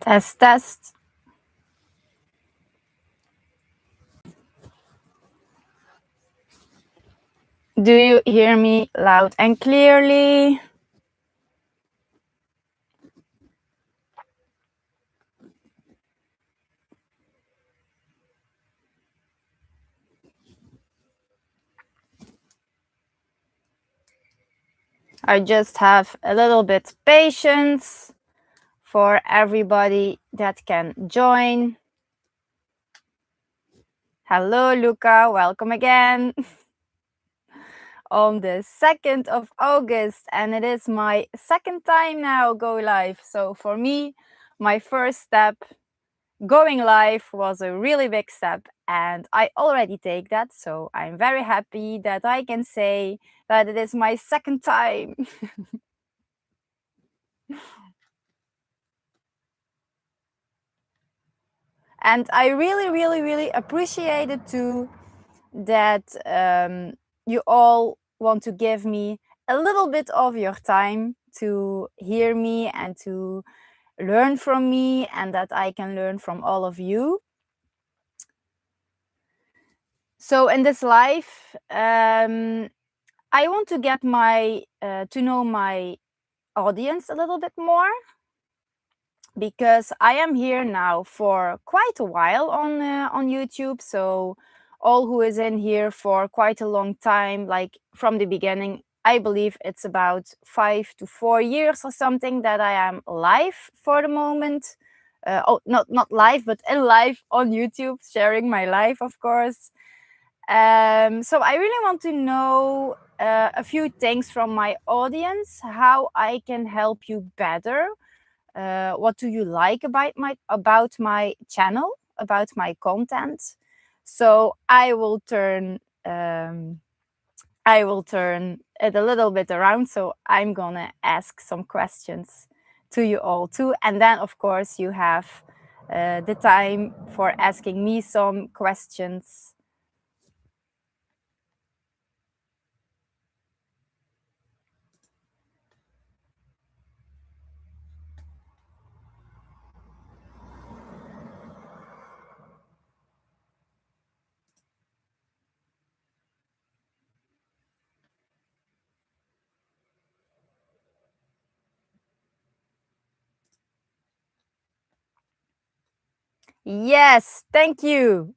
Test, test. Do you hear me loud and clearly? I just have a little bit patience for everybody that can join. Hello, Luca. Welcome again. On the 2nd of August, and it is my second time now go live. So for me, my first step going live was a really big step, and I already take that. So I'm very happy that I can say that it is my second time. And I really, really, really appreciate it too that you all want to give me a little bit of your time to hear me and to learn from me, and that I can learn from all of you. So in this life, I want to get to know my audience a little bit more, because I am here now for quite a while on YouTube. So all who is in here for quite a long time, like from the beginning, I believe it's about 5 to 4 years or something that I am live for the moment. Not live, but in live on YouTube, sharing my life, of course. So I really want to know a few things from my audience, how I can help you better. What do you like about my channel, about my content? So I will turn it a little bit around. So I'm gonna ask some questions to you all too, and then of course you have the time for asking me some questions. Yes, thank you.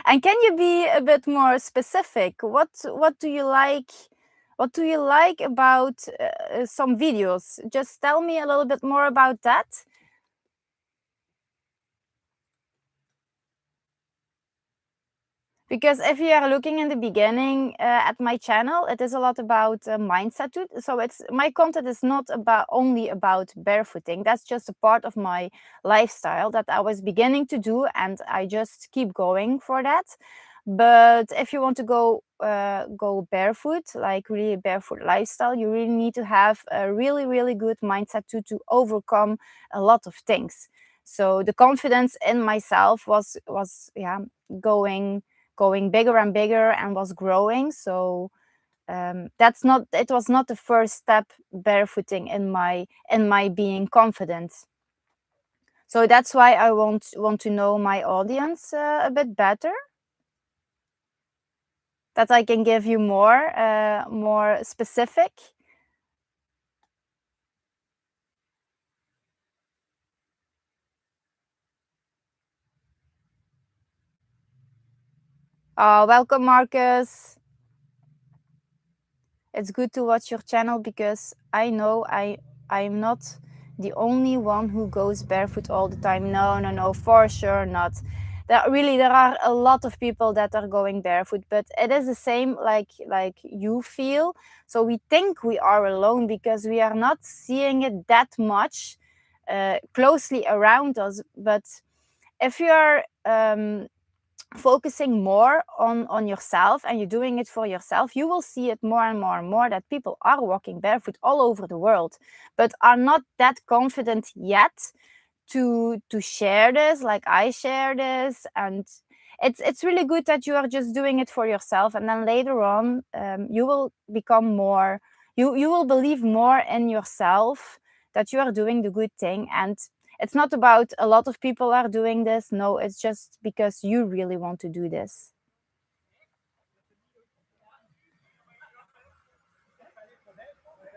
And can you be a bit more specific? What do you like? What do you like about some videos? Just tell me a little bit more about that. Because if you are looking in the beginning at my channel, it is a lot about mindset too. So it's my content is not only about barefooting. That's just a part of my lifestyle that I was beginning to do, and I just keep going for that. But if you want to go barefoot, like really barefoot lifestyle, you really need to have a really, really good mindset to overcome a lot of things. So the confidence in myself was going bigger and bigger and was growing. So it was not the first step, barefooting, in my being confident. So that's why I want to know my audience a bit better, that I can give you more specific. Welcome, Marcus. It's good to watch your channel, because I know I'm not the only one who goes barefoot all the time. No, for sure not. There are a lot of people that are going barefoot, but it is the same like you feel. So we think we are alone because we are not seeing it that much closely around us. But if you are focusing more on yourself and you're doing it for yourself, you will see it more and more and more, that people are walking barefoot all over the world, but are not that confident yet to share this like I share this. And it's really good that you are just doing it for yourself, and then later on you will become more, you will believe more in yourself, that you are doing the good thing. And It's not about a lot of people are doing this. No, it's just because you really want to do this.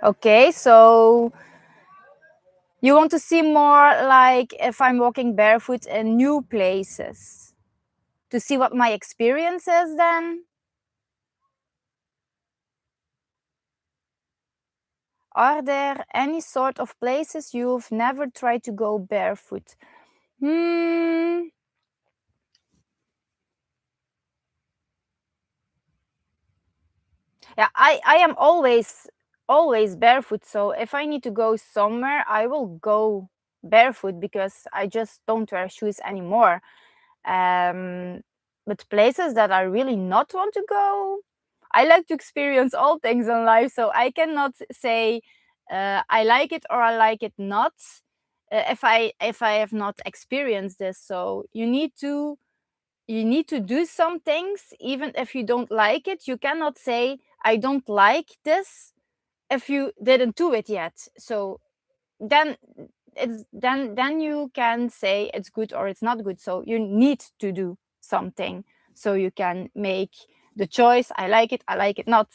Okay, so you want to see more like if I'm walking barefoot in new places to see what my experience is then? Are there any sort of places you've never tried to go barefoot? Hmm. Yeah, I am always barefoot. So if I need to go somewhere, I will go barefoot because I just don't wear shoes anymore. But places that I really not want to go, I like to experience all things in life. So I cannot say I like it or I like it not if I have not experienced this. So you need to do some things even if you don't like it. You cannot say I don't like this if you didn't do it yet. So then then you can say it's good or it's not good. So you need to do something so you can make the choice. I like it not.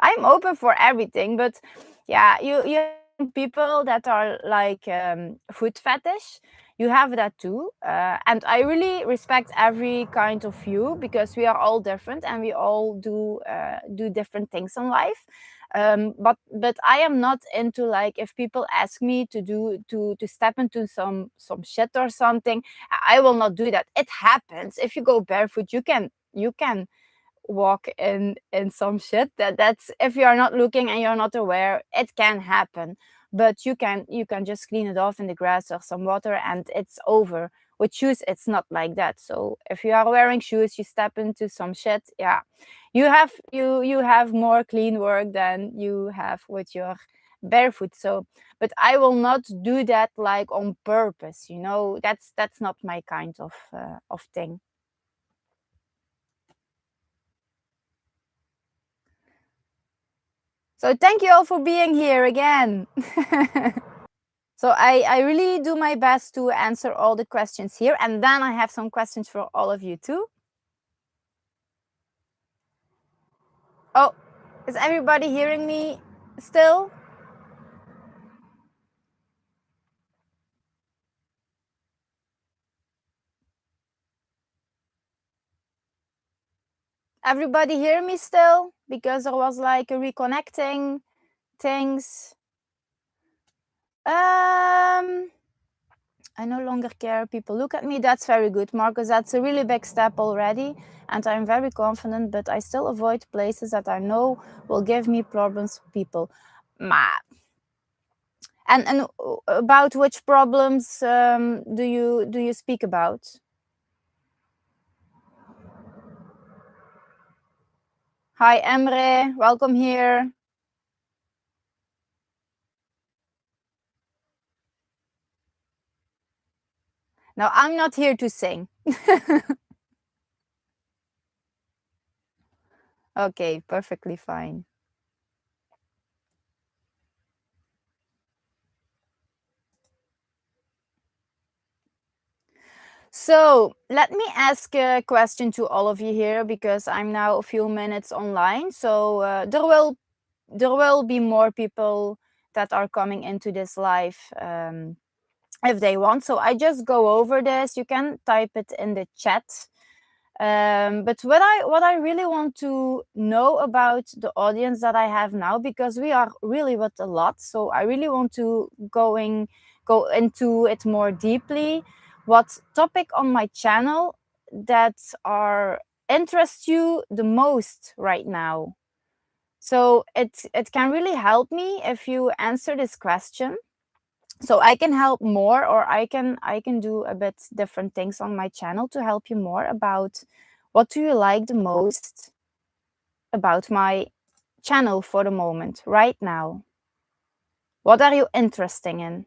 I'm open for everything, but yeah, you have people that are like food fetish. You have that too, and I really respect every kind of view because we are all different and we all do different things in life. But I am not into like if people ask me to step into some shit or something, I will not do that. It happens. If you go barefoot, you can walk in some shit that's if you are not looking and you're not aware, it can happen. But you can just clean it off in the grass or some water and it's over. With shoes it's not like that. So if you are wearing shoes, you step into some shit, yeah, you have more clean work than you have with your barefoot. So but I will not do that like on purpose, that's not my kind of thing. So thank you all for being here again. So I really do my best to answer all the questions here. And then I have some questions for all of you too. Oh, is everybody hearing me still? Everybody hear me still? Because there was like a reconnecting things. I no longer care. People look at me. That's very good, Marcus. That's a really big step already. And I'm very confident, but I still avoid places that I know will give me problems, people. Ma. And about which problems do you speak about? Hi, Emre. Welcome here. Now, I'm not here to sing. Okay, perfectly fine. So let me ask a question to all of you here because I'm now a few minutes online. So there will be more people that are coming into this live if they want. So I just go over this. You can type it in the chat. But what I really want to know about the audience that I have now, because we are really with a lot, so I really want to go into it more deeply. What topic on my channel that are interest you the most right now? So it can really help me if you answer this question so I can help more, or I can do a bit different things on my channel to help you more about what do you like the most about my channel for the moment right now. What are you interested in?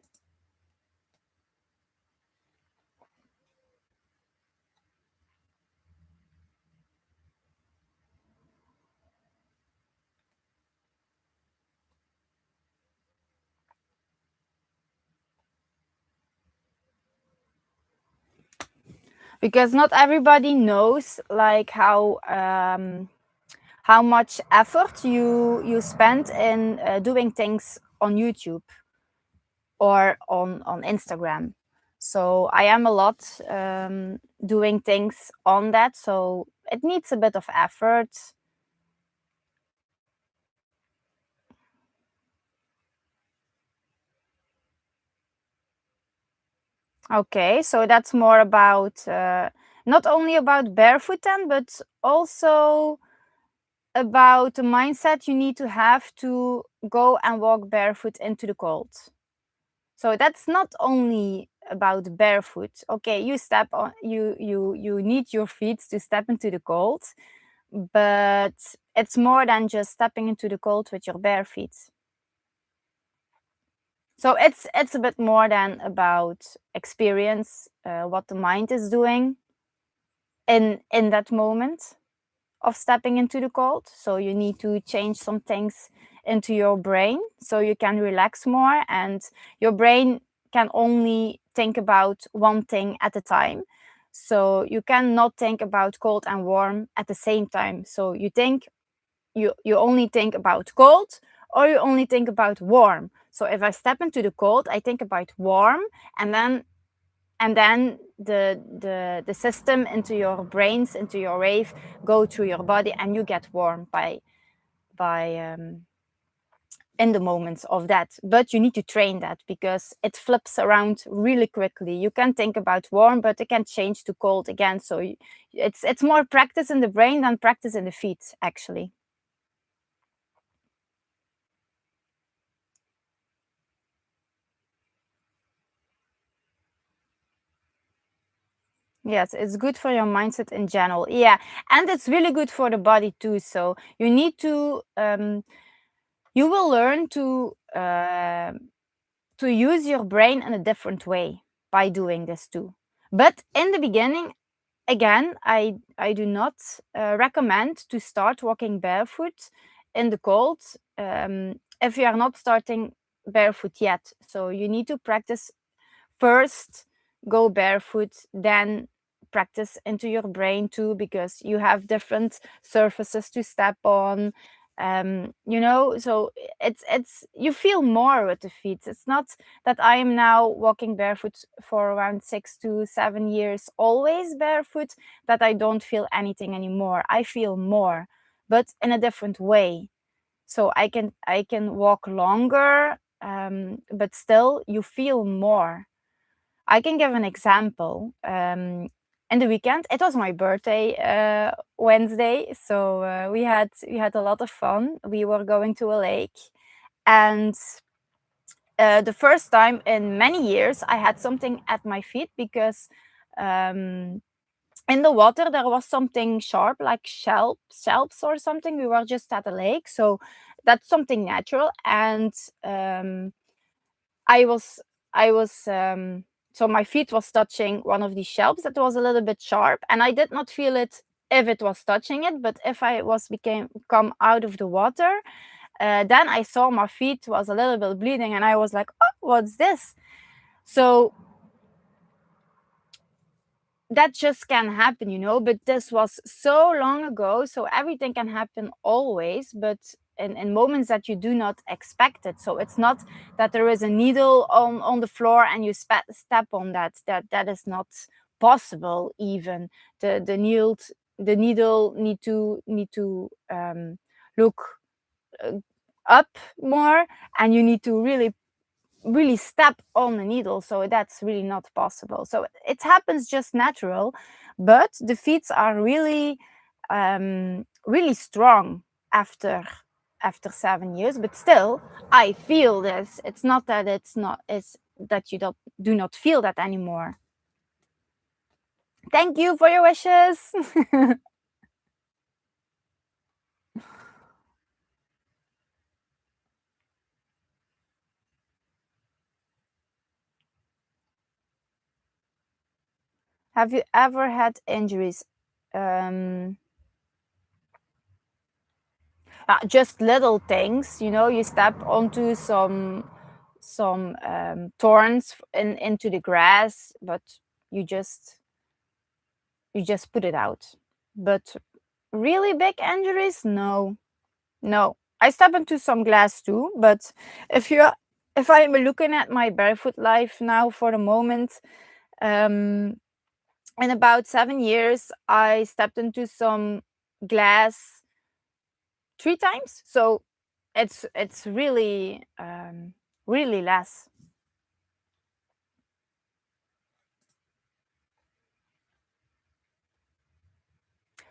because not everybody knows like how much effort you spend in doing things on YouTube or on Instagram. So I am a lot doing things on that, so it needs a bit of effort. Okay, so that's more about not only about barefoot then, but also about the mindset you need to have to go and walk barefoot into the cold. So that's not only about barefoot. Okay, you step on you need your feet to step into the cold, but it's more than just stepping into the cold with your bare feet. So it's a bit more than about experience, what the mind is doing in that moment of stepping into the cold. So you need to change some things into your brain so you can relax more, and your brain can only think about one thing at a time. So you cannot think about cold and warm at the same time. So you only think about cold, or you only think about warm. So if I step into the cold, I think about warm, and then the system into your brains, into your wave, go through your body, and you get warm by in the moments of that. But you need to train that because it flips around really quickly. You can think about warm, but it can change to cold again. So it's more practice in the brain than practice in the feet, actually. Yes, it's good for your mindset in general. Yeah, and it's really good for the body too. So you need to you will learn to use your brain in a different way by doing this too. But in the beginning, again, I do not recommend to start walking barefoot in the cold if you are not starting barefoot yet. So you need to practice first, go barefoot, then practice into your brain too, because you have different surfaces to step on. So it's you feel more with the feet. It's not that I am now walking barefoot for around 6 to 7 years, always barefoot, that I don't feel anything anymore. I feel more, but in a different way. So I can walk longer, but still you feel more. I can give an example. In the weekend, it was my birthday Wednesday, so we had a lot of fun. We were going to a lake, and the first time in many years, I had something at my feet because in the water there was something sharp, like shells or something. We were just at a lake, so that's something natural, and I was I was so my feet was touching one of these shelves that was a little bit sharp, and I did not feel it if it was touching it, but if I was became come out of the water, then I saw my feet was a little bit bleeding, and I was like, oh, what's this? So that just can happen, but this was so long ago, so everything can happen always, but in moments that you do not expect it. So it's not that there is a needle on the floor and you step on that is not possible. Even the needle need to look uh, up more, and you need to really step on the needle, so that's really not possible. So it happens just natural, but the feet are really strong after 7 years. But still, I feel this. It's not that it's that you do not feel that anymore. Thank you for your wishes. Have you ever had injuries? um just little things, you step onto some thorns into the grass, but you just you just put it out. But really big injuries, no. No, I step into some glass too, but if you if I'm looking at my barefoot life now for the moment, um, in about 7 years, I stepped into some glass 3 times. So it's really really less.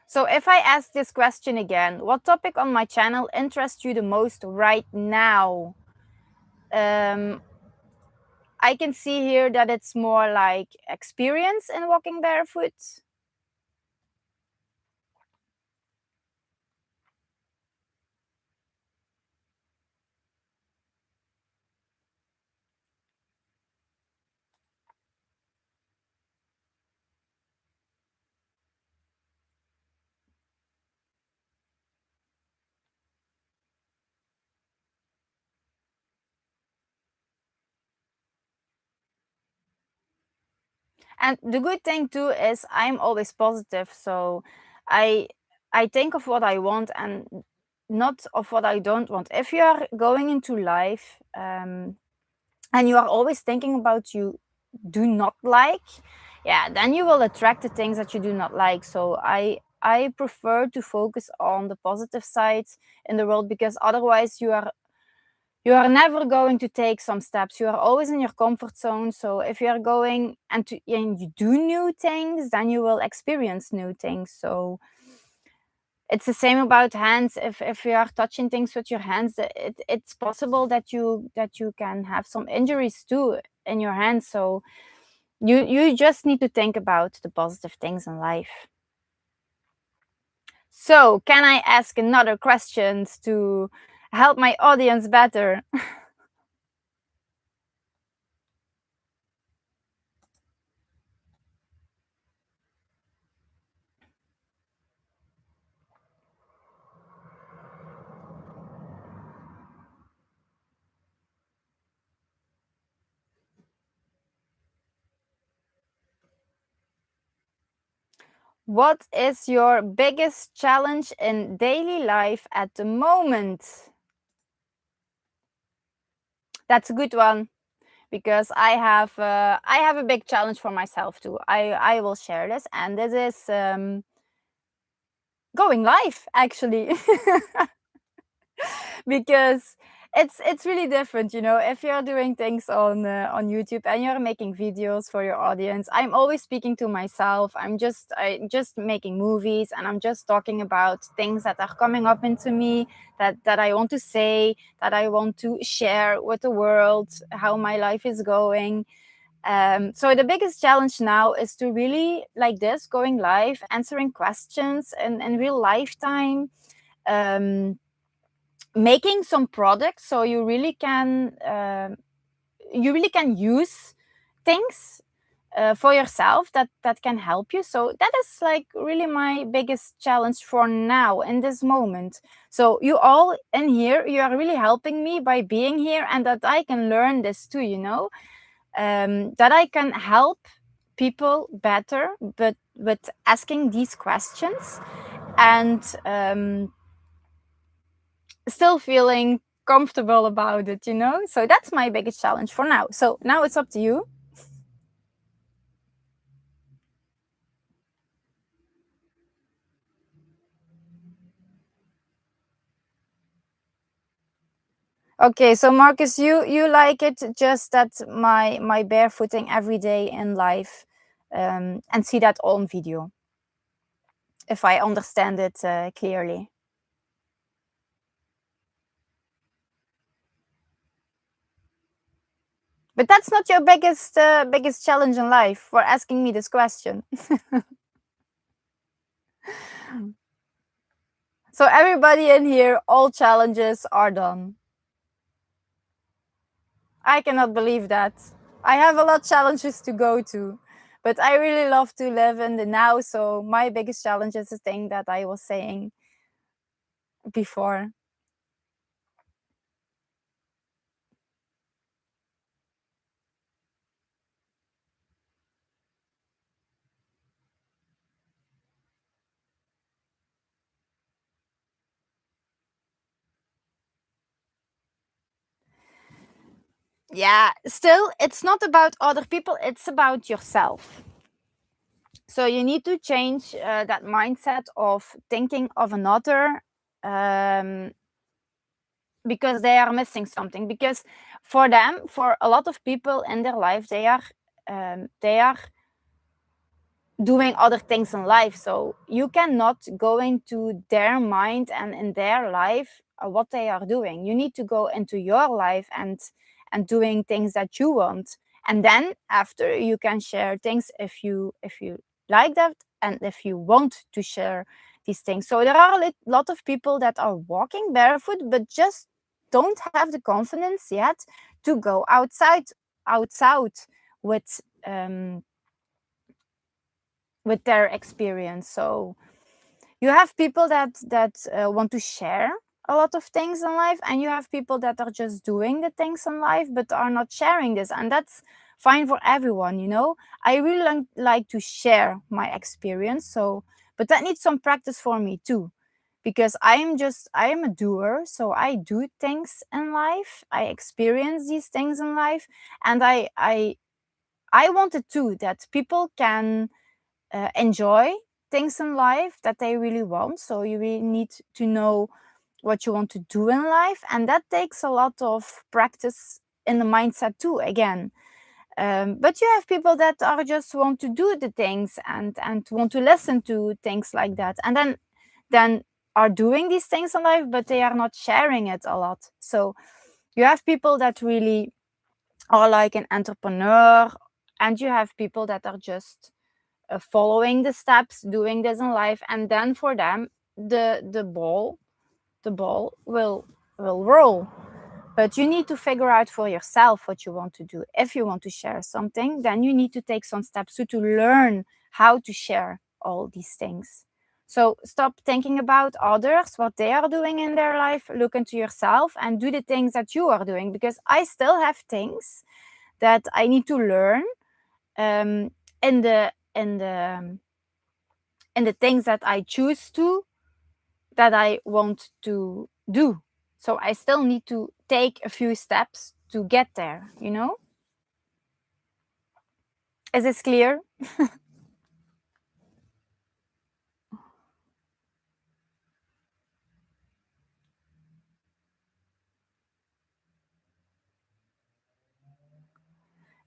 So if I ask this question again, what topic on my channel interests you the most right now? Um, I can see here that it's more like experience in walking barefoot. And the good thing too is I'm always positive, so I I think of what I want and not of what I don't want. If you are going into life and you are always thinking about you do not like, yeah, then you will attract the things that you do not like. So I prefer to focus on the positive side in the world, because otherwise you are never going to take some steps. You are always in your comfort zone. So if you are going and you do new things, then you will experience new things. So it's the same about hands. If you are touching things with your hands, it's possible that you can have some injuries too in your hands. So you just need to think about the positive things in life. So can I ask another questions to help my audience better? What is your biggest challenge in daily life at the moment? That's a good one, because I have a big challenge for myself too. I will share this, and this is going live actually. Because it's really different, you know, if you're doing things on YouTube and you're making videos for your audience. I'm always speaking to myself. I just making movies, and I'm just talking about things that are coming up into me, that I want to say, that I want to share with the world, how my life is going. So the biggest challenge now is to really, like this, going live, answering questions in real lifetime, um, making some products, so you really can use things for yourself that can help you. So that is like really my biggest challenge for now in this moment. So you all in here, you are really helping me by being here, and that I can learn this too, you know, that I can help people better, but with asking these questions, and still feeling comfortable about it, you know? So that's my biggest challenge for now. So now it's up to you. Okay, so Marcus, you like it just that my barefooting every day in life, and see that on video, if I understand it clearly. But that's not your biggest challenge in life for asking me this question. So everybody in here, all challenges are done. I cannot believe that. I have a lot of challenges to go to, but I really love to live in the now. So my biggest challenge is the thing that I was saying before. yeah, still, it's not about other people, it's about yourself. So you need to change that mindset of thinking of another, um, because they are missing something. Because for them, for a lot of people in their life, they are doing other things in life. So you cannot go into their mind and in their life what they are doing. You need to go into your life and doing things that you want. And then after, you can share things if you like that, and if you want to share these things. So there are a lot of people that are walking barefoot but just don't have the confidence yet to go outside with with their experience. So you have people that want to share a lot of things in life, and you have people that are just doing the things in life but are not sharing this, and that's fine for everyone, you know. I really like to share my experience, so but that needs some practice for me too, because I am a doer, so I do things in life, I experience these things in life, and I wanted too that people can enjoy things in life that they really want. So you really need to know what you want to do in life, and that takes a lot of practice in the mindset too. Again, but you have people that are just want to do the things and want to listen to things like that, and then are doing these things in life, but they are not sharing it a lot. So you have people that really are like an entrepreneur, and you have people that are just following the steps, doing this in life, and then for them the ball will roll. But you need to figure out for yourself what you want to do. If you want to share something, then you need to take some steps to learn how to share all these things. So stop thinking about others, what they are doing in their life. Look into yourself and do the things that you are doing, because I still have things that I need to learn um, in the in the in the things that I choose to, that I want to do. So I still need to take a few steps to get there, you know? Is this clear?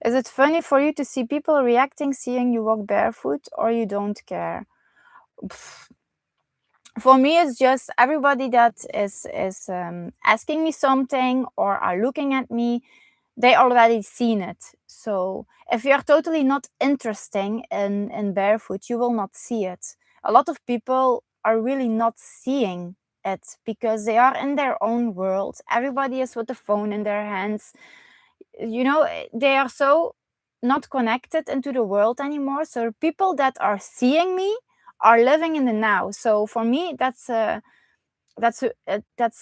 Is it funny for you to see people reacting seeing you walk barefoot, or you don't care? For me, it's just everybody that is asking me something or are looking at me, they already seen it. So if you are totally not interesting in barefoot, you will not see it. A lot of people are really not seeing it because they are in their own world. Everybody is with the phone in their hands. You know, they are so not connected into the world anymore. So people that are seeing me are living in the now. So for me, that's a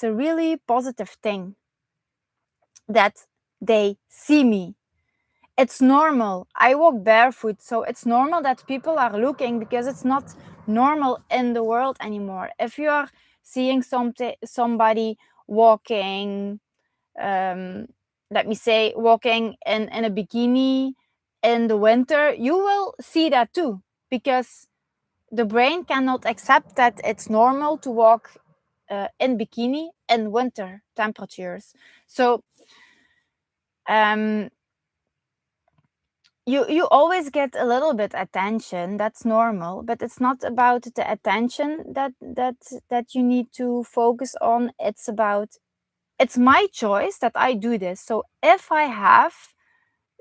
really positive thing, that they see me. It's normal. I walk barefoot, so it's normal that people are looking, because it's not normal in the world anymore. If you are seeing somebody walking, um, let me say, walking in a bikini in the winter, you will see that too, because the brain cannot accept that it's normal to walk in bikini in winter temperatures. So um, you always get a little bit attention, that's normal, but it's not about the attention that you need to focus on. It's my choice that I do this. So if I have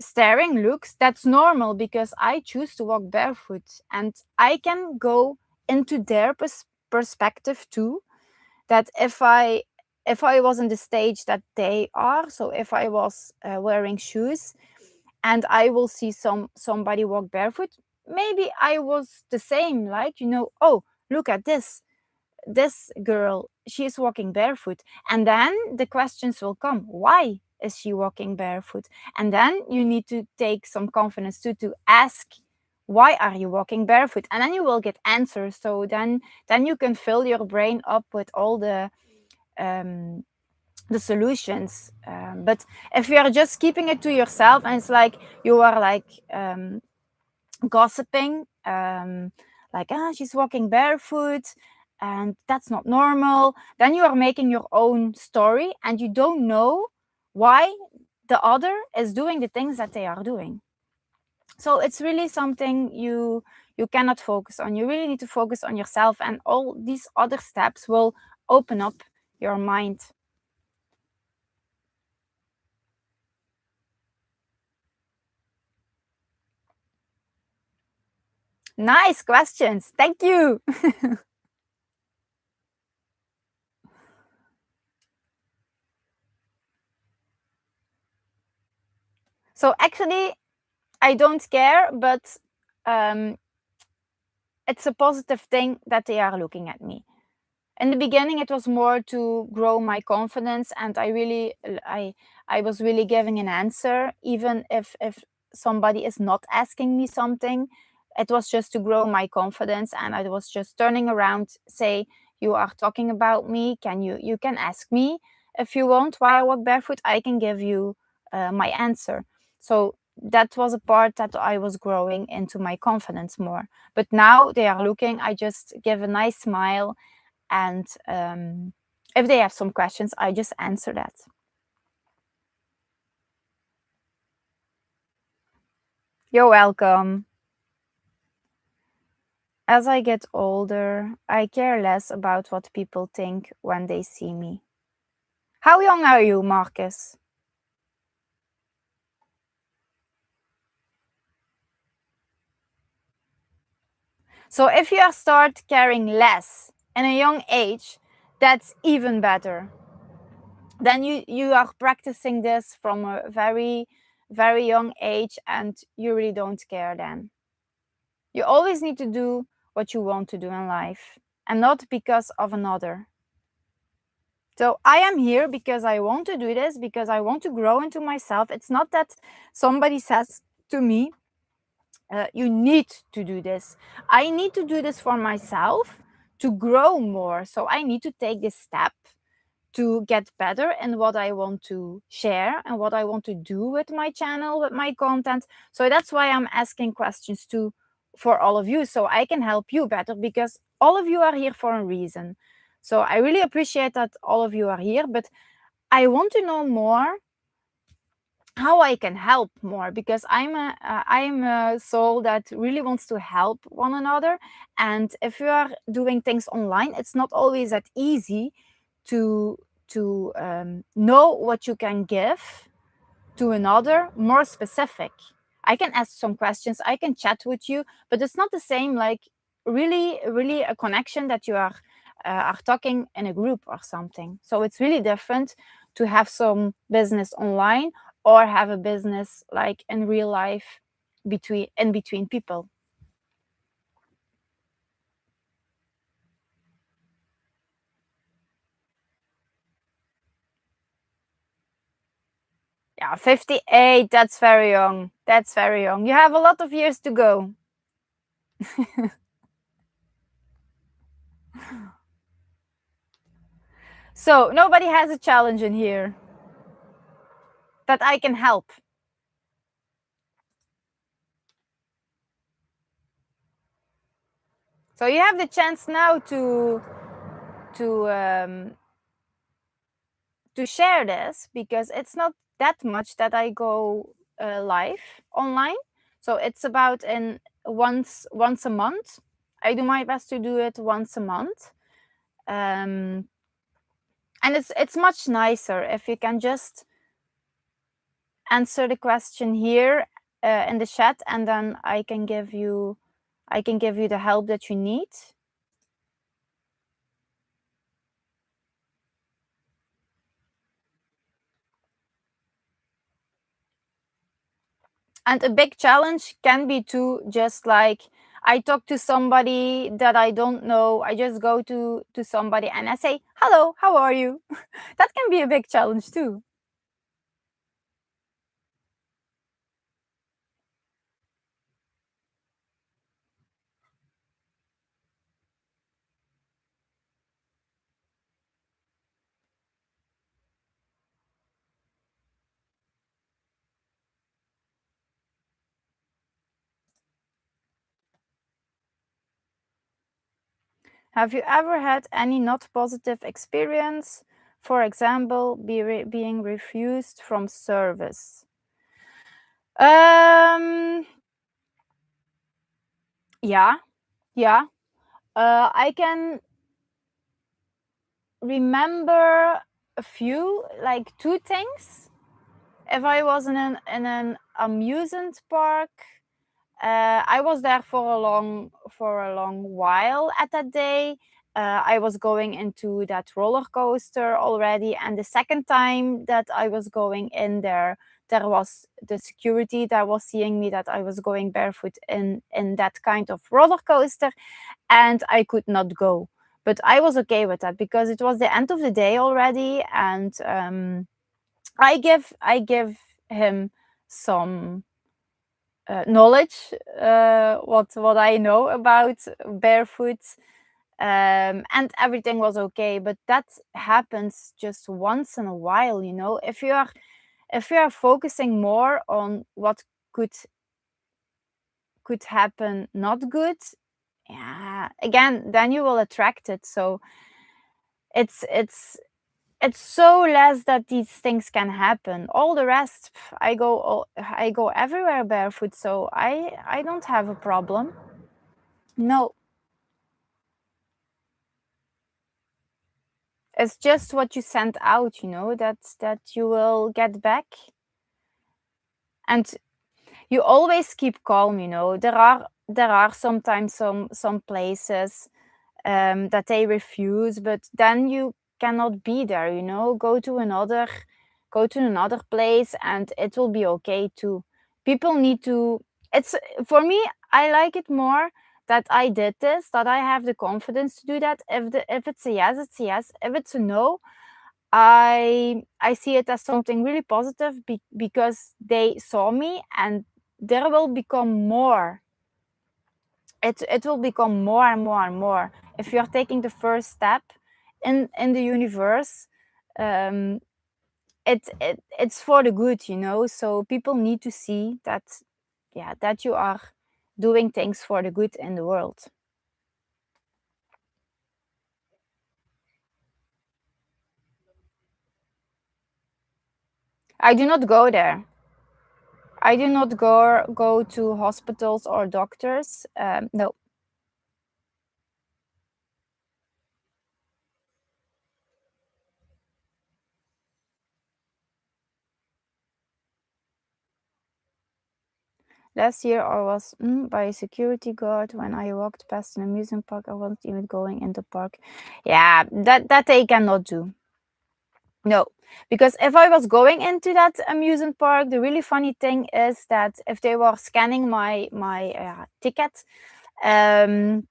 staring looks, that's normal, because I choose to walk barefoot, and I can go into their perspective too, that if I was in the stage that they are, so if I was wearing shoes and I will see somebody walk barefoot, maybe I was the same, like, you know, oh, look at this girl, she's walking barefoot. And then the questions will come, why is she walking barefoot? And then you need to take some confidence to ask, why are you walking barefoot? And then you will get answers. So then you can fill your brain up with all the um, the solutions. But if you are just keeping it to yourself and it's like you are like gossiping, like, she's walking barefoot and that's not normal, then you are making your own story and you don't know why the other is doing the things that they are doing. So it's really something you cannot focus on. You really need to focus on yourself, and all these other steps will open up your mind. Nice questions. Thank you. So actually, I don't care, but um, it's a positive thing that they are looking at me. In the beginning, it was more to grow my confidence, and I was really giving an answer, even if somebody is not asking me something. It was just to grow my confidence, and I was just turning around, say, "You are talking about me. You can ask me if you want why I walk barefoot. I can give you my answer." So that was a part that I was growing into my confidence more. But now they are looking. I just give a nice smile, and if they have some questions, I just answer that. You're welcome. As I get older, I care less about what people think when they see me. How young are you, Marcus? So if you start caring less in a young age, that's even better. Then you are practicing this from a very young age, and you really don't care then. You always need to do what you want to do in life, and not because of another. So I am here because I want to do this, because I want to grow into myself. It's not that somebody says to me, you need to do this. I need to do this for myself to grow more. So I need to take this step to get better in what I want to share and what I want to do with my channel, with my content. So that's why I'm asking questions too for all of you, so I can help you better, because all of you are here for a reason. So I really appreciate that all of you are here, but I want to know more how I can help more, because I'm a soul that really wants to help one another. And if you are doing things online, it's not always that easy to know what you can give to another more specific. I can ask some questions, I can chat with you, but it's not the same like really a connection that you are talking in a group or something. So it's really different to have some business online or have a business like in real life between people. Yeah, 58, that's very young. That's very young. You have a lot of years to go. So nobody has a challenge in here that I can help. So you have the chance now to um, to share this, because it's not that much that I go live online. So it's about in once a month. I do my best to do it once a month, and it's much nicer if you can just answer the question here in the chat, and then I can give you the help that you need. And a big challenge can be to just like, I talk to somebody that I don't know. I just go to somebody and I say, "Hello, how are you?" That can be a big challenge too. Have you ever had any not positive experience? For example, being refused from service. Um, yeah, yeah. I can remember a few, like two things. If I was in an amusement park, I was there for a long while at that day. I was going into that roller coaster already, and the second time that I was going in there was the security that was seeing me that I was going barefoot in that kind of roller coaster, and I could not go. But I was okay with that because it was the end of the day already, and I give him some knowledge, what I know about barefoot, and everything was okay. But that happens just once in a while, you know. If you are focusing more on what could happen not good, yeah, again, then you will attract it. So it's it's it's so less that these things can happen. All the rest, I go everywhere barefoot, so I don't have a problem. No, it's just what you send out, you know, that you will get back. And you always keep calm, you know. There are sometimes some places that they refuse, but then you cannot be there, you know. Go to another place and it will be okay too. People need to, it's for me, I like it more that I did this, that I have the confidence to do that. If it's a yes, it's a yes. If it's a no, I see it as something really positive because they saw me, and there will become more. It will become more and more and more if you're taking the first step in the universe. um it's for the good, you know. So people need to see that, yeah, that you are doing things for the good in the world. I do not go there. I do not go to hospitals or doctors. No. Last year I was by a security guard when I walked past an amusement park. I wasn't even going in the park. Yeah, that they cannot do. No, because if I was going into that amusement park, the really funny thing is that if they were scanning my ticket, um,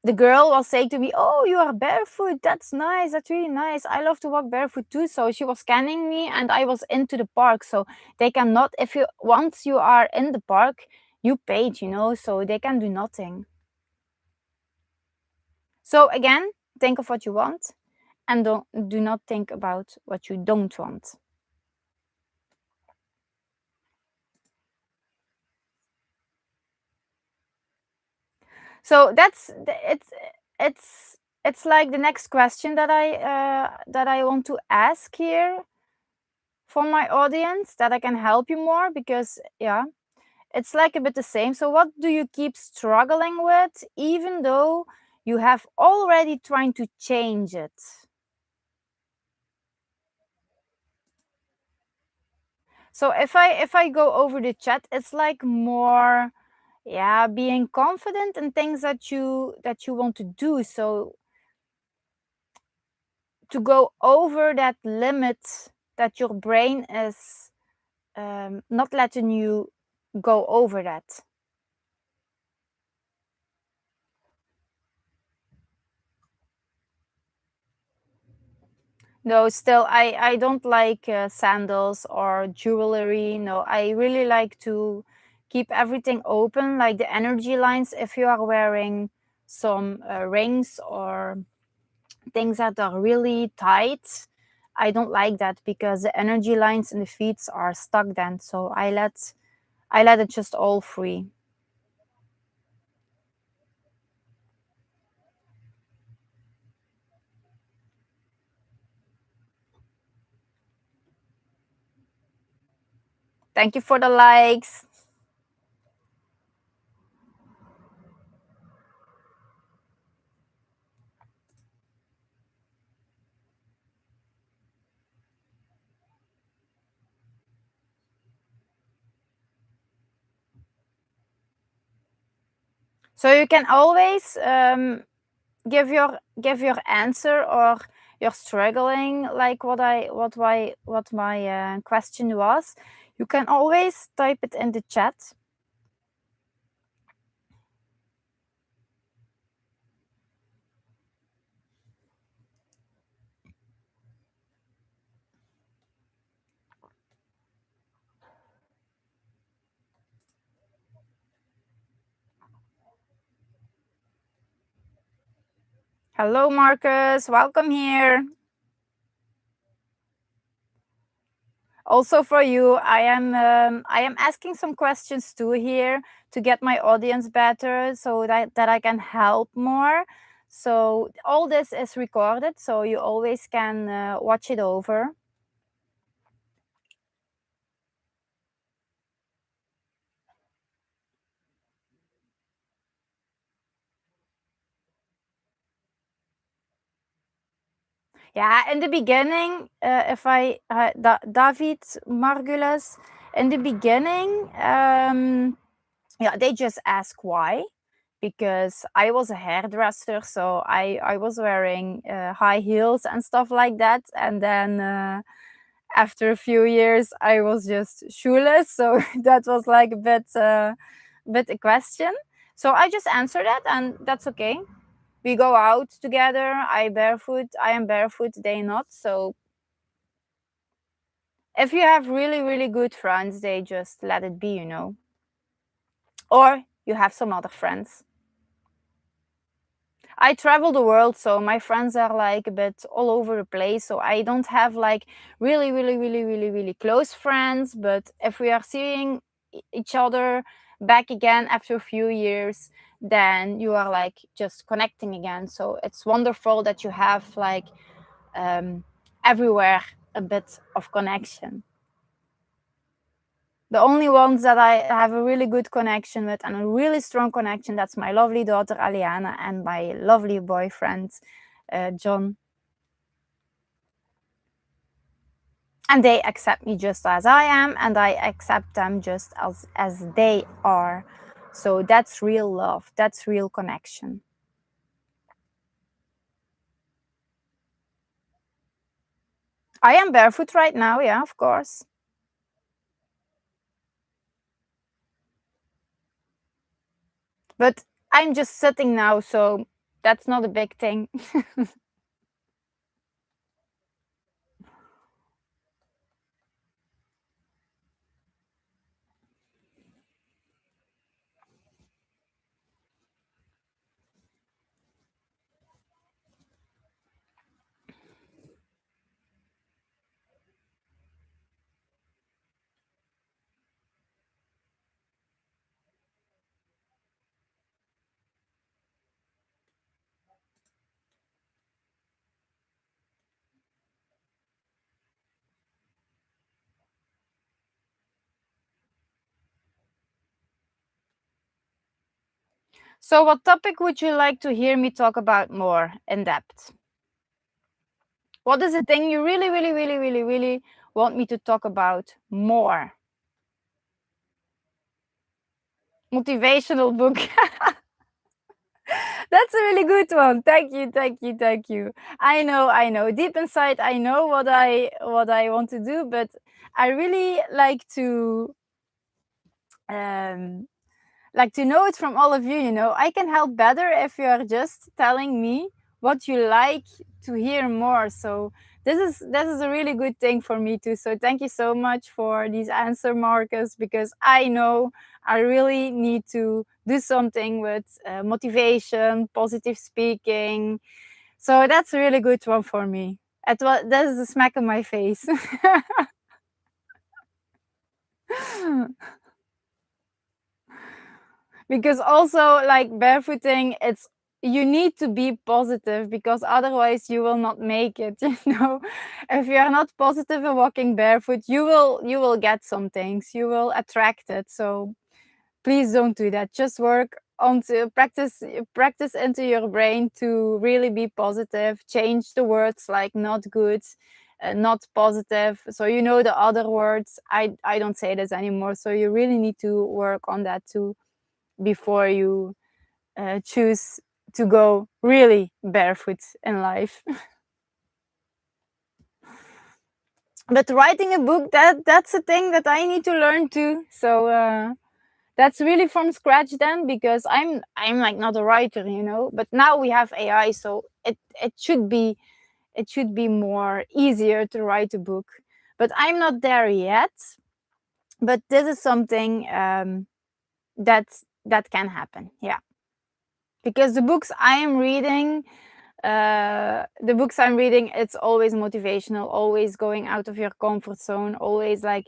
the girl was saying to me, "Oh, you are barefoot. That's nice. That's really nice. I love to walk barefoot too." So she was scanning me, and I was into the park. So they cannot. If you once you are in the park, you paid, you know. So they can do nothing. So again, think of what you want, and do not think about what you don't want. So it's like the next question that I want to ask here for my audience, that I can help you more, because yeah, it's like a bit the same. So what do you keep struggling with even though you have already trying to change it? So if I go over the chat, it's like more, yeah, being confident in things that you want to do. So to go over that limit that your brain is not letting you go over that. No, still, I don't like sandals or jewelry. No, I really like to keep everything open, like the energy lines. If you are wearing some rings or things that are really tight, I don't like that because the energy lines in the feet are stuck then. So I let it just all free. Thank you for the likes. So you can always give your answer, or you're struggling, like what my question was. You can always type it in the chat. Hello, Marcus. Welcome here. Also for you, I am asking some questions too here to get my audience better, so that I can help more. So all this is recorded, so you always can watch it over. Yeah, in the beginning, if I David Margulis, in the beginning, yeah, they just ask why, because I was a hairdresser, so I was wearing high heels and stuff like that, and then after a few years, I was just shoeless, so that was like a bit a question. So I just answered that, and that's okay. We go out together. I am barefoot, they not. So if you have really, really good friends, they just let it be, or you have some other friends. I travel the world, so my friends are like a bit all over the place. So I don't have like really, really, really, really, really close friends. But if we are seeing each other back again after a few years, then you are like just connecting again. So it's wonderful that you have like everywhere a bit of connection. The only ones that I have a really good connection with and a really strong connection, that's my lovely daughter Aliana and my lovely boyfriend John. And they accept me just as I am, and I accept them just as they are. So that's real love, that's real connection. I am barefoot right now, yeah, of course. But I'm just sitting now, so that's not a big thing. So what topic would you like to hear me talk about more in depth? What is the thing you really, really, really, really, really want me to talk about more? Motivational book. That's a really good one. Thank you, thank you, thank you. I know. Deep inside, I know what I want to do, but I really um, like to know it from all of you. I can help better if you are just telling me what you like to hear more. So this is a really good thing for me too. So thank you so much for these answer, Marcus, because I know I really need to do something with motivation, positive speaking. So that's a really good one for me. That is a smack in my face. Because also like barefooting, it's you need to be positive, because otherwise you will not make it. If you are not positive and walking barefoot, you will get some things, you will attract it. So please don't do that. Just work on to practice into your brain to really be positive. Change the words like not good, not positive, so the other words. I don't say this anymore, so you really need to work on that too before you choose to go really barefoot in life. But writing a book, that's a thing that I need to learn too. So that's really from scratch then, because I'm like not a writer, but now we have AI, so it should be more easier to write a book. But I'm not there yet. But this is something that can happen, yeah. Because the books I'm reading, it's always motivational, always going out of your comfort zone, always like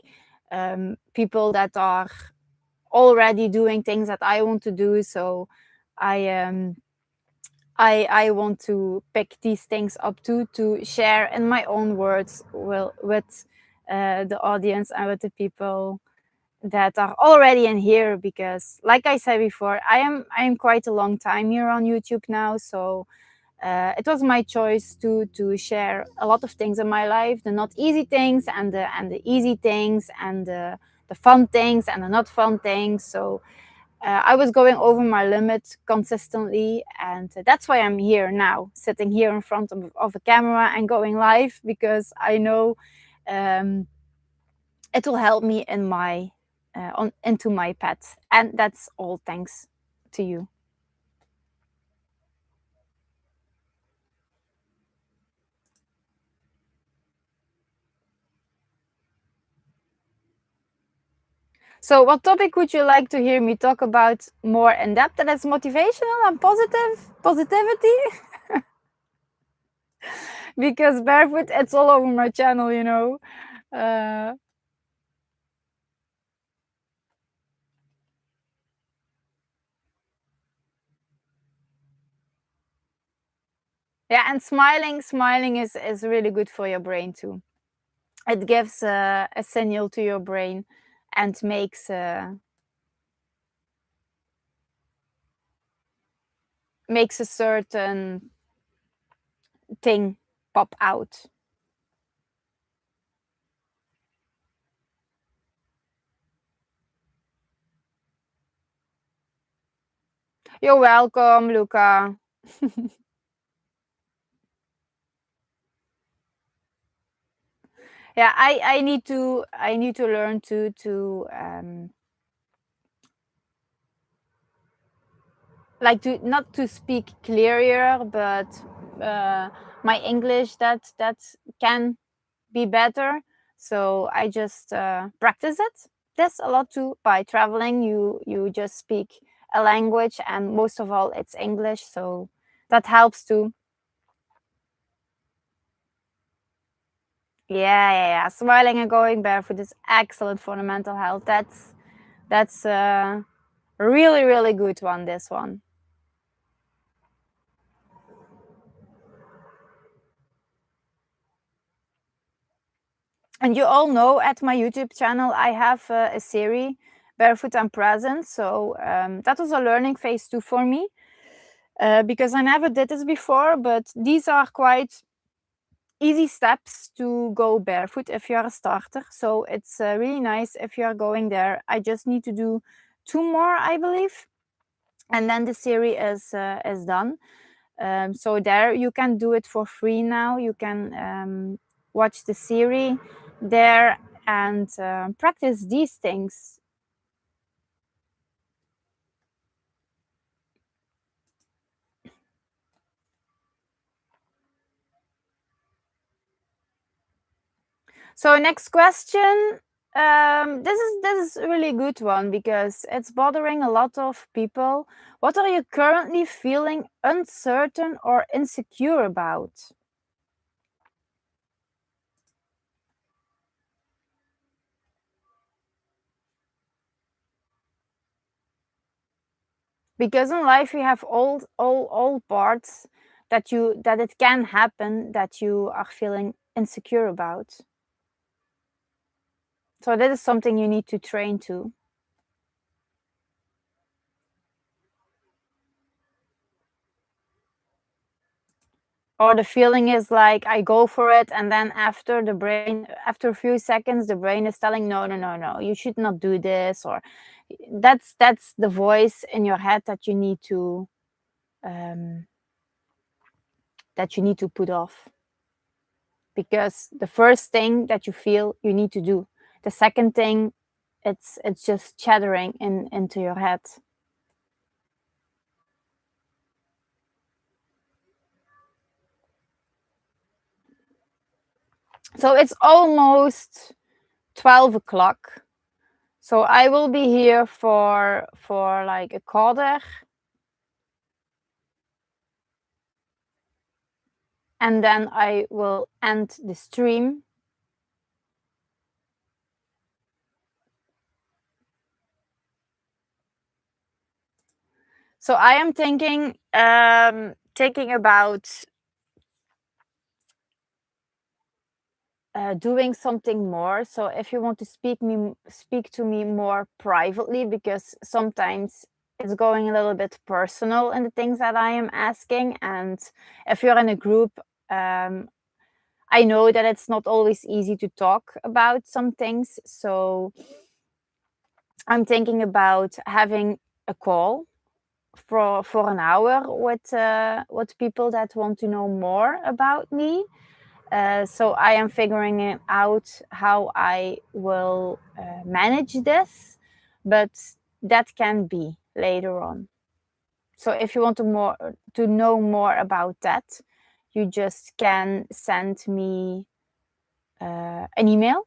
people that are already doing things that I want to do. So I want to pick these things up too, to share in my own words with the audience and with the people that are already in here. Because like I said before, I am quite a long time here on YouTube now. So it was my choice to share a lot of things in my life, the not easy things and the easy things, and the fun things and the not fun things. So I was going over my limit consistently, and that's why I'm here now, sitting here in front of a camera and going live, because I know it will help me into my pet, and that's all thanks to you. So, what topic would you like to hear me talk about more in depth? That is motivational and positivity, because barefoot, it's all over my channel. Uh, yeah, and smiling is really good for your brain too. It gives a signal to your brain and makes a certain thing pop out. You're welcome, Luca. Yeah, I need to learn to like to not to speak clearer, but my English that can be better. So I just practice it. There's a lot too. By traveling, you just speak a language, and most of all, it's English. So that helps too. Yeah. Smiling and going barefoot is excellent for the mental health. That's a really really good one. This one. And you all know, at my YouTube channel, I have a series, Barefoot and Present. So that was a learning phase too for me, because I never did this before. But these are quite easy steps to go barefoot if you're a starter. So it's really nice if you're going there. I just need to do 2 more, I believe, and then the series is done. So there you can do it for free now. You can watch the series there and practice these things. So next question. This is a really good one, because it's bothering a lot of people. What are you currently feeling uncertain or insecure about? because in life we have all parts that it can happen that you are feeling insecure about. So that is something you need to train to. Or the feeling is like I go for it, and then after a few seconds, the brain is telling, no, no, no, no, you should not do this. Or that's the voice in your head that you need to um, put off. Because the first thing that you feel, you need to do. The second thing, it's just chattering into your head. So it's almost 12 o'clock. So I will be here for like a quarter. And then I will end the stream. So I am thinking about doing something more. So if you want to speak to me more privately, because sometimes it's going a little bit personal in the things that I am asking. And if you're in a group, I know that it's not always easy to talk about some things. So I'm thinking about having a call for an hour with people that want to know more about me. So I am figuring out how I will manage this, but that can be later on. So if you want to know more about that, you just can send me an email.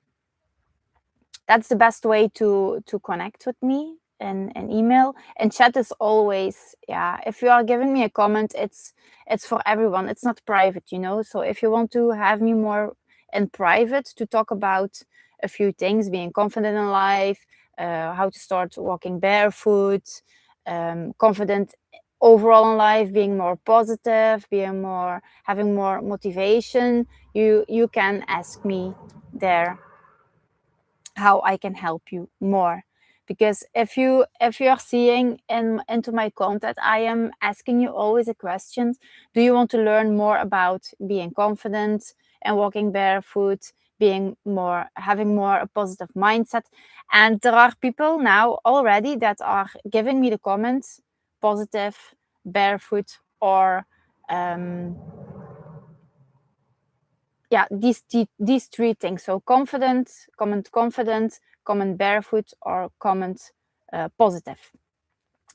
That's the best way to connect with me, an email. And chat is always, yeah, if you are giving me a comment, it's for everyone. It's not private, you know. So if you want to have me more in private to talk about a few things, being confident in life, how to start walking barefoot, confident overall in life, being more positive, having more motivation, you can ask me there how I can help you more. Because if you are seeing into my content, I am asking you always a question: do you want to learn more about being confident and walking barefoot, having more a positive mindset? And there are people now already that are giving me the comments: positive, barefoot, or yeah, these three things. So confident, comment barefoot, or comment positive.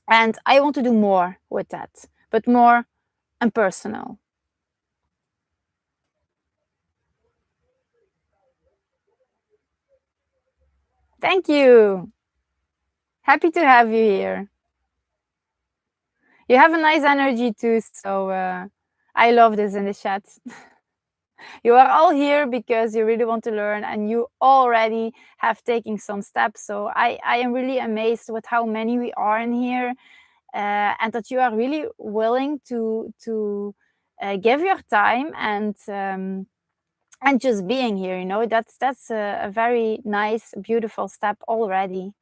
And I want to do more with that, but more impersonal. Thank you. Happy to have you here. You have a nice energy too, so I love this in the chat. You are all here because you really want to learn, and you already have taken some steps. So I am really amazed with how many we are in here, and that you are really willing to give your time and just being here. You know, that's a very nice, beautiful step already.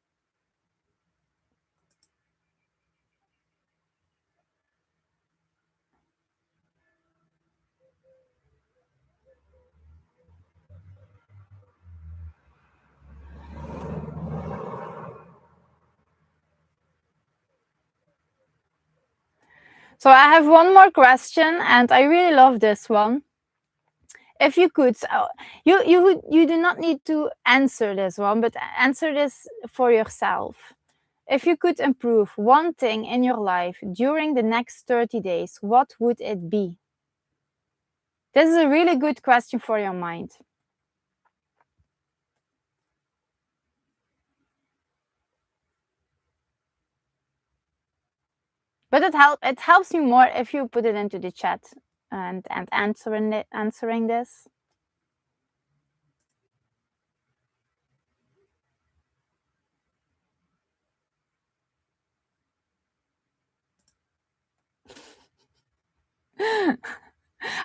So I have one more question, and I really love this one. If you could, you do not need to answer this one, but answer this for yourself. If you could improve one thing in your life during the next 30 days, what would it be? This is a really good question for your mind. But it helps me more if you put it into the chat and answering this.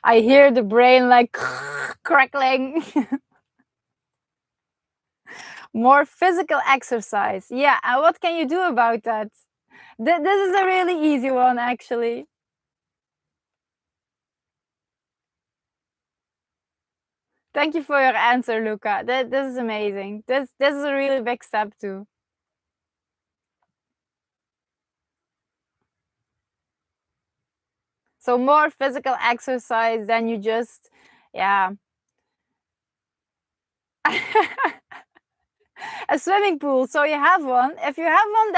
I hear the brain like crackling. More physical exercise. Yeah, and what can you do about that? This is a really easy one, actually. Thank you for your answer, Luca. This is amazing. This is a really big step too. So more physical exercise than you just, yeah. A swimming pool. So you have one. If you have one,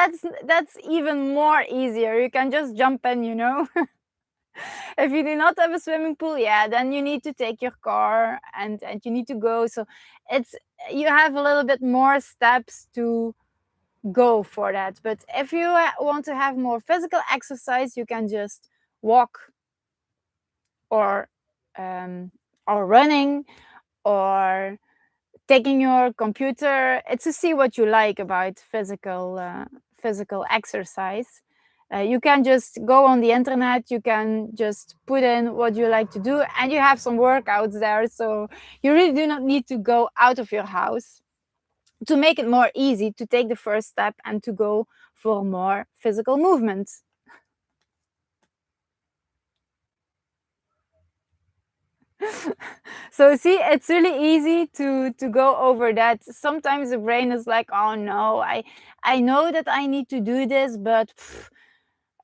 that's even more easier. You can just jump in, you know. If you do not have a swimming pool, yeah, then you need to take your car and you need to go. So it's you have a little bit more steps to go for that. But if you want to have more physical exercise, you can just walk or um, or running or taking your computer. It's to see what you like about physical exercise. You can just go on the internet, you can just put in what you like to do, and you have some workouts there. So you really do not need to go out of your house to make it more easy to take the first step and to go for more physical movement. So see, it's really easy to go over that. Sometimes the brain is like, oh no, I know that I need to do this, but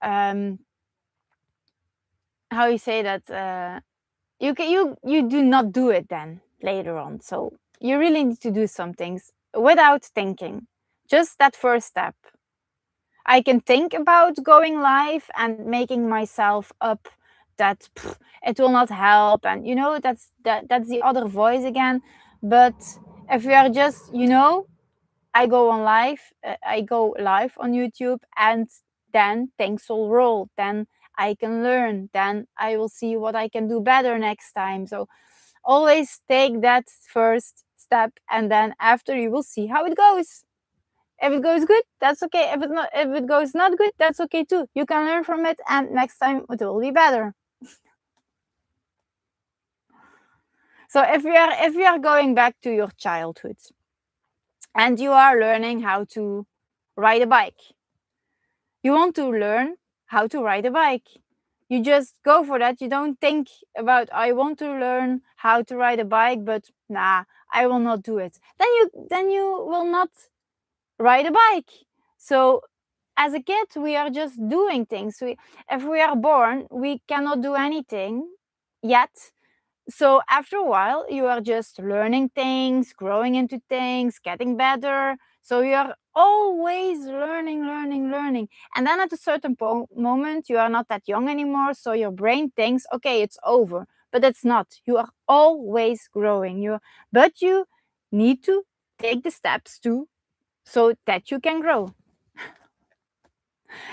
um how you say that, you do not do it then later on. So you really need to do some things without thinking, just that first step. I can think about going live and making myself up that it will not help, and that's the other voice again. But if we are just, I go on live, I go live on YouTube, and then things will roll. Then I can learn. Then I will see what I can do better next time. So always take that first step, and then after you will see how it goes. If it goes good, that's okay. If it goes not good, that's okay too. You can learn from it, and next time it will be better. So if you are going back to your childhood and you are learning how to ride a bike, you want to learn how to ride a bike. You just go for that. You don't think about, I want to learn how to ride a bike, but nah, I will not do it. Then you will not ride a bike. So as a kid, we are just doing things. If we are born, we cannot do anything yet. So after a while, you are just learning things, growing into things, getting better. So you are always learning, learning, learning. And then at a certain moment, you are not that young anymore. So your brain thinks, okay, it's over. But it's not. You are always growing. But you need to take the steps too, so that you can grow.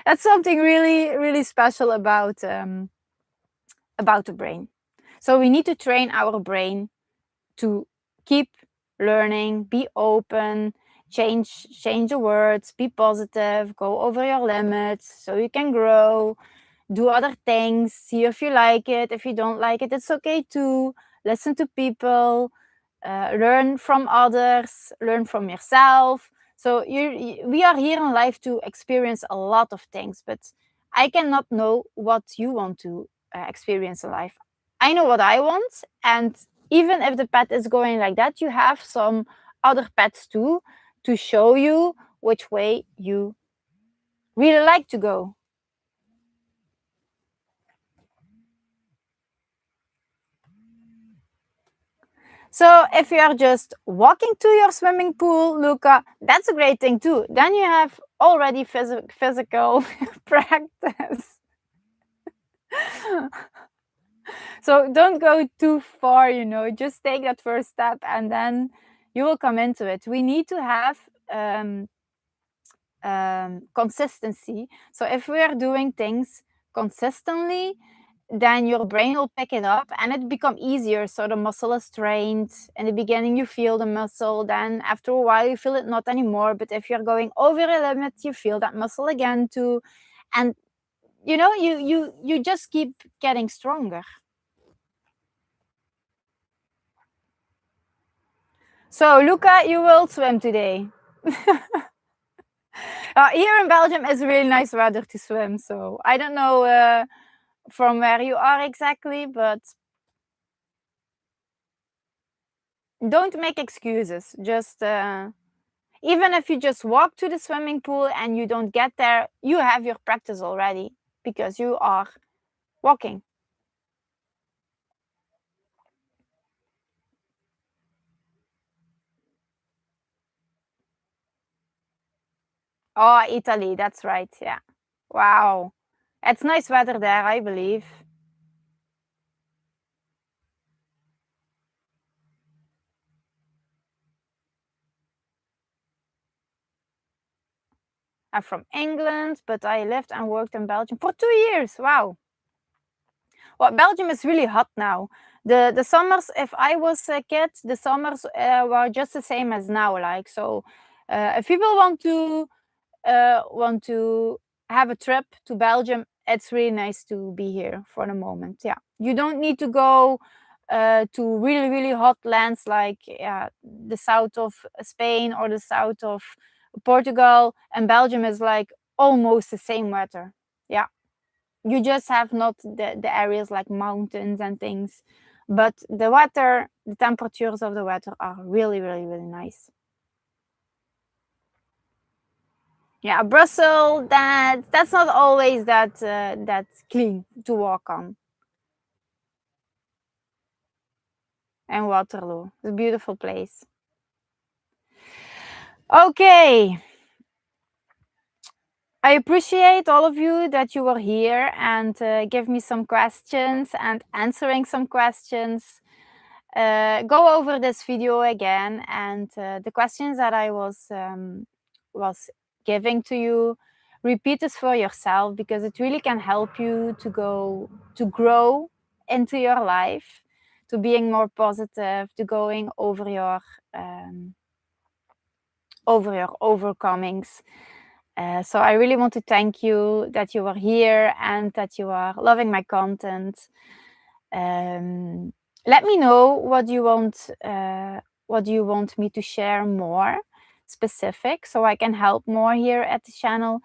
That's something really, really special about the brain. So we need to train our brain to keep learning, be open, change the words, be positive, go over your limits so you can grow, do other things, see if you like it. If you don't like it, it's okay too. Listen to people, learn from others, learn from yourself. So we are here in life to experience a lot of things, but I cannot know what you want to experience in life. I know what I want, and even if the pet is going like that, you have some other pets too to show you which way you really like to go. So if you are just walking to your swimming pool, Luca, that's a great thing too. Then you have already physical practice. So don't go too far, just take that first step and then you will come into it. We need to have consistency. So if we are doing things consistently, then your brain will pick it up and it become easier. So the muscle is trained. In the beginning, you feel the muscle. Then after a while, you feel it not anymore. But if you're going over a limit, you feel that muscle again too. And you just keep getting stronger. So Luca, you will swim today. Here in Belgium it's really nice weather to swim, so I don't know from where you are exactly, but don't make excuses. Just even if you just walk to the swimming pool and you don't get there, you have your practice already because you are walking. Oh, Italy, that's right. Yeah. Wow. It's nice weather there, I believe. I'm from England, but I lived and worked in Belgium for 2 years. Wow. Well, Belgium is really hot now. The summers, if I was a kid, the summers were just the same as now. Like so, if people want to have a trip to Belgium, it's really nice to be here for the moment. Yeah, you don't need to go to really really hot lands like the south of Spain or the south of Portugal. And Belgium is like almost the same weather. Yeah, you just have not the areas like mountains and things, but the weather, the temperatures of the weather are really really really nice. Yeah, Brussels, that's not always that clean to walk on. And Waterloo, it's a beautiful place. Okay, I appreciate all of you that you were here and give me some questions and answering some questions. Go over this video again and the questions that I was giving to you. Repeat this for yourself because it really can help you to grow into your life, to being more positive, to going over your overcomings. So I really want to thank you that you are here and that you are loving my content. Let me know what you want me to share more specific, so I can help more here at the channel.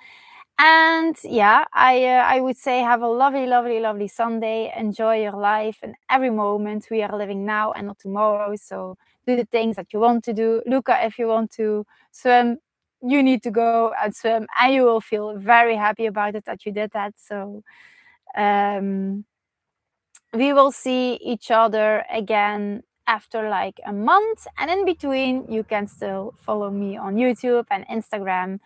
And yeah, I would say have a lovely, lovely, lovely Sunday. Enjoy your life and every moment. We are living now and not tomorrow. So do the things that you want to do. Luca, if you want to swim, you need to go and swim, and you will feel very happy about it that you did that. So we will see each other again after like a month, and in between you can still follow me on YouTube and Instagram.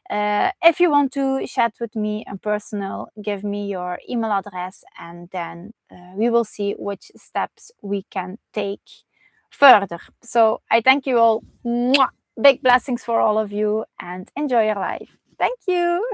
If you want to chat with me in personal, give me your email address, and then we will see which steps we can take further. So I thank you all. Mwah! Big blessings for all of you, and enjoy your life. Thank you.